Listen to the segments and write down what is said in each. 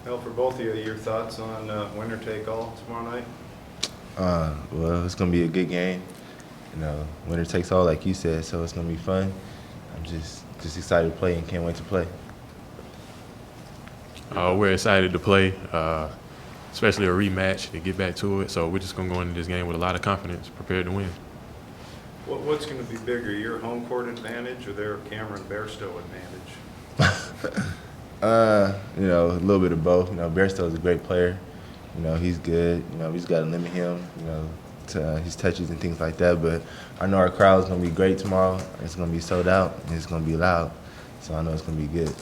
Well, for both of you, your thoughts on winner take all tomorrow night? Well, it's gonna be a good game. Winner takes all, like you said, so it's gonna be fun. I'm just excited to play and can't wait to play. We're excited to play, especially a rematch to get back to it. So we're just going to go into this game with a lot of confidence, prepared to win. What's going to be bigger, your home court advantage or their Cameron Bairstow advantage? A little bit of both. Bairstow's a great player. He's good. We just gotta limit him. To his touches and things like that. But I know our crowd's gonna be great tomorrow. It's gonna be sold out and it's gonna be loud. So I know it's gonna be good.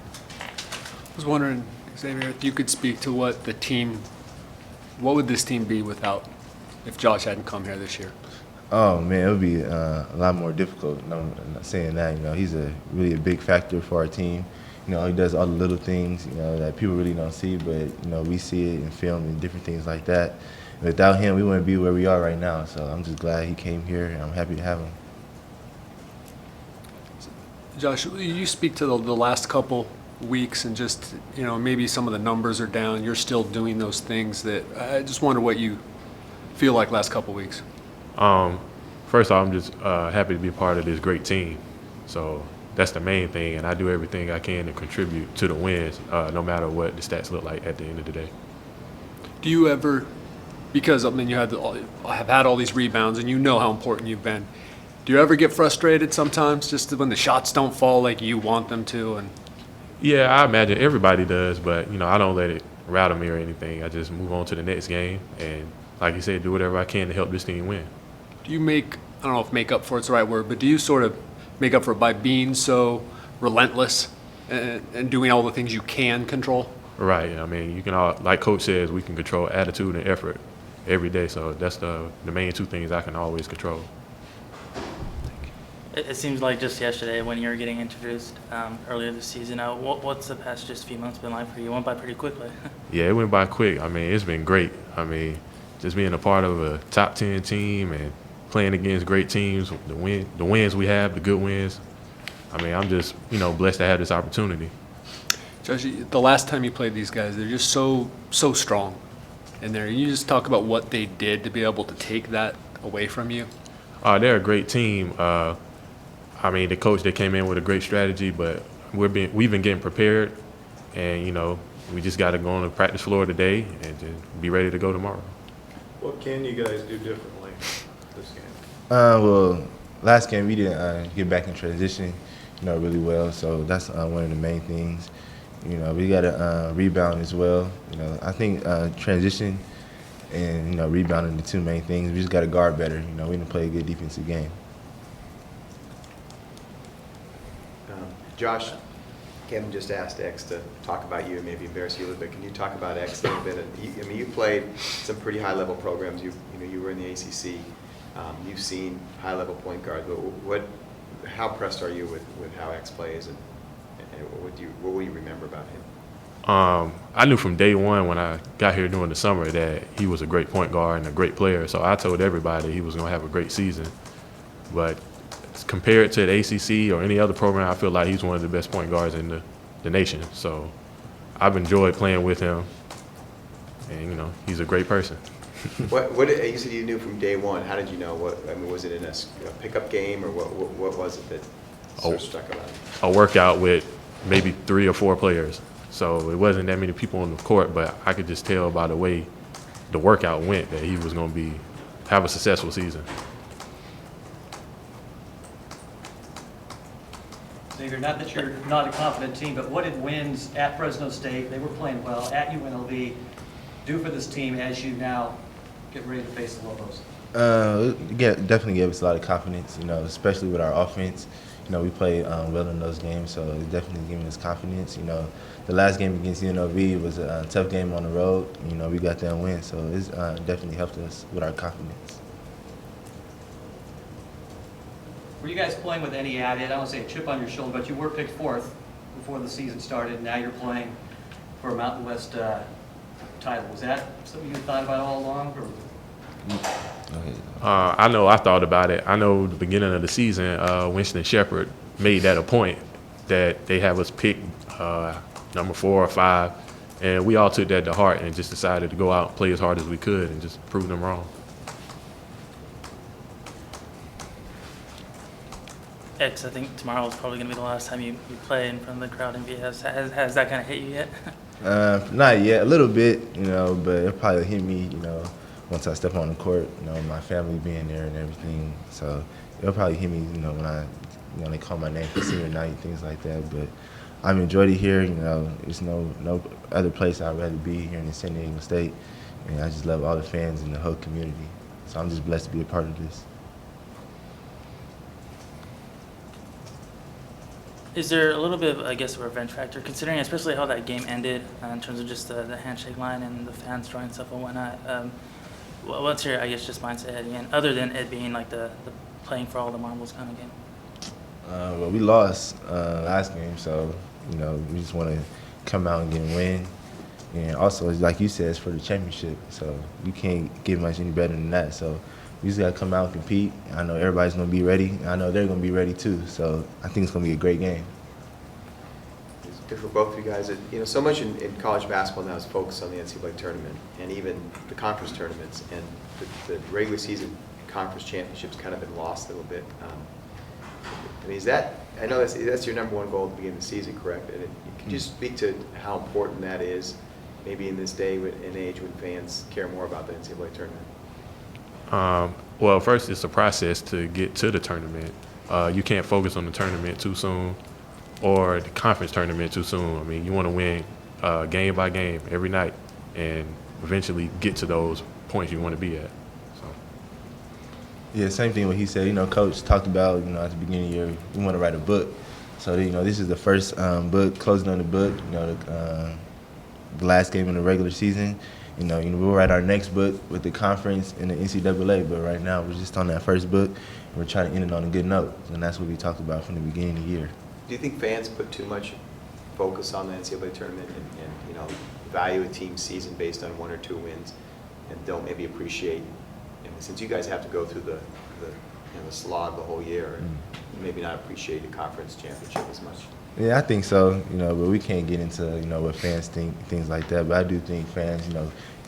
I was wondering, Xavier, if you could speak to what would this team be without, if Josh hadn't come here this year? Oh man, it would be a lot more difficult. No, I'm not saying that. He's really a big factor for our team. He does all the little things, that people really don't see, but we see it in film and different things like that. And without him, we wouldn't be where we are right now. So I'm just glad he came here, and I'm happy to have him. Josh, will you speak to the last couple weeks and just, maybe some of the numbers are down. You're still doing those things that I just wonder what you feel like last couple weeks. First off, I'm just happy to be a part of this great team. So that's the main thing, and I do everything I can to contribute to the wins, no matter what the stats look like at the end of the day. Do you ever, because you have had all these rebounds and you know how important you've been, do you ever get frustrated sometimes just when the shots don't fall like you want them to? And Yeah, I imagine everybody does, but I don't let it rattle me or anything. I just move on to the next game, and like you said, do whatever I can to help this team win. do you I don't know if make up for it's the right word, but do you sort of make up for it by being so relentless and doing all the things you can control? Right. You can all, like Coach says, we can control attitude and effort every day. So that's the main two things I can always control. It seems like just yesterday when you were getting introduced earlier this season. What's the past just few months been like for you? It went by pretty quickly. Yeah, it went by quick. It's been great. Just being a part of a top 10 team and playing against great teams, the wins we have, the good wins. I'm just, blessed to have this opportunity. Josh, the last time you played these guys, they're just so strong in there. You just talk about what they did to be able to take that away from you. They're a great team. The coach, they came in with a great strategy, but we've been getting prepared, and we just got to go on the practice floor today and just be ready to go tomorrow. What can you guys do differently this game? Well, last game we didn't get back in transition, really well. So that's one of the main things. We got to rebound as well. I think transition and rebounding the two main things. We just got to guard better. We didn't play a good defensive game. Josh, Kevin just asked X to talk about you and maybe embarrass you a little bit. Can you talk about X a little bit? You played some pretty high-level programs. You were in the ACC. You've seen high-level point guards. But how impressed are you with how X plays, and what will you remember about him? I knew from day one when I got here during the summer that he was a great point guard and a great player. So I told everybody he was going to have a great season. But compared to the ACC or any other program, I feel like he's one of the best point guards in the nation. So I've enjoyed playing with him, and he's a great person. What you said you knew from day one. How did you know? Was it in a pickup game, or what was it that sort of struck about him? A workout with maybe 3 or 4 players. So it wasn't that many people on the court, but I could just tell by the way the workout went that he was going to have a successful season. Xavier, not that you're not a confident team, but what did wins at Fresno State, they were playing well, at UNLV, do for this team as you now get ready to face the Lobos? Definitely gave us a lot of confidence, especially with our offense. We played well in those games, so it's definitely giving us confidence. The last game against UNLV was a tough game on the road. We got that win, so it's definitely helped us with our confidence. Were you guys playing with any added, I don't want to say a chip on your shoulder, but you were picked 4th before the season started. Now you're playing for a Mountain West title. Was that something you thought about all along? Or? I know I thought about it. I know the beginning of the season, Winston Shepard made that a point that they have us pick number 4 or 5, and we all took that to heart and just decided to go out and play as hard as we could and just prove them wrong. X, I think tomorrow is probably going to be the last time you play in front of the crowd in VS. Has that kind of hit you yet? Not yet, a little bit, but it'll probably hit me, once I step on the court, my family being there and everything. So it'll probably hit me, when they call my name for senior night, things like that. But I've enjoyed it here. There's no other place I'd rather be here in San Diego State. And I just love all the fans and the whole community. So I'm just blessed to be a part of this. Is there a little bit of, I guess, a revenge factor, considering especially how that game ended in terms of just the handshake line and the fans throwing stuff and whatnot? What's your, I guess, just mindset heading in, other than it being like the playing for all the marbles kind of game? Well, we lost last game, so, we just want to come out and get a win. And also, like you said, it's for the championship, so you can't get much any better than that. So we just got to come out and compete. I know everybody's going to be ready. I know they're going to be ready too. So I think it's going to be a great game. It's good for both of you guys. So much in college basketball now is focused on the NCAA tournament and even the conference tournaments. And the regular season conference championships kind of been lost a little bit. I know that's your number 1 goal at the beginning of the season, correct? And can you speak to how important that is, maybe in this day and age when fans care more about the NCAA tournament? Well, first, it's a process to get to the tournament. You can't focus on the tournament too soon or the conference tournament too soon. I mean, you want to win game by game every night and eventually get to those points you want to be at. So. Yeah, same thing what he said. Coach talked about, at the beginning of the year, we want to write a book. So, this is the first book, closing on the book, the last game in the regular season. We'll write our next book with the conference and the NCAA, but right now we're just on that first book, and we're trying to end it on a good note, and that's what we talked about from the beginning of the year. Do you think fans put too much focus on the NCAA tournament and value a team's season based on 1 or 2 wins and don't maybe appreciate, since you guys have to go through the slog the whole year, and maybe not appreciate the conference championship as much? Yeah, I think so, but we can't get into, what fans think, things like that. But I do think fans,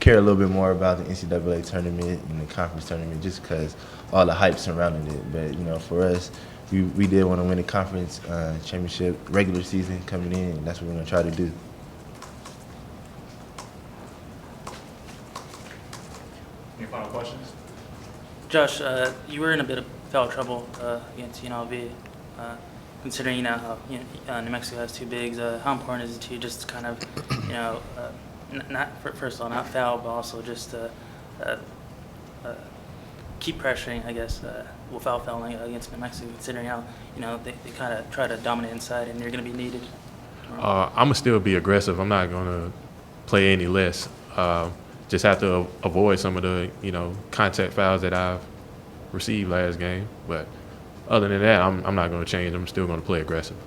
care a little bit more about the NCAA tournament and the conference tournament just because all the hype surrounding it. But, for us, we did want to win the conference championship regular season coming in, and that's what we're going to try to do. Any final questions? Josh, you were in a bit of foul trouble against UNLV. Considering how New Mexico has 2 bigs, how important is it to you just to kind of, first of all, not foul, but also just keep pressuring, I guess, without fouling against New Mexico, considering how, they kind of try to dominate inside and you're going to be needed? I'm going to still be aggressive. I'm not going to play any less. Just have to avoid some of the, contact fouls that I've received last game. But other than that, I'm not going to change. I'm still going to play aggressive.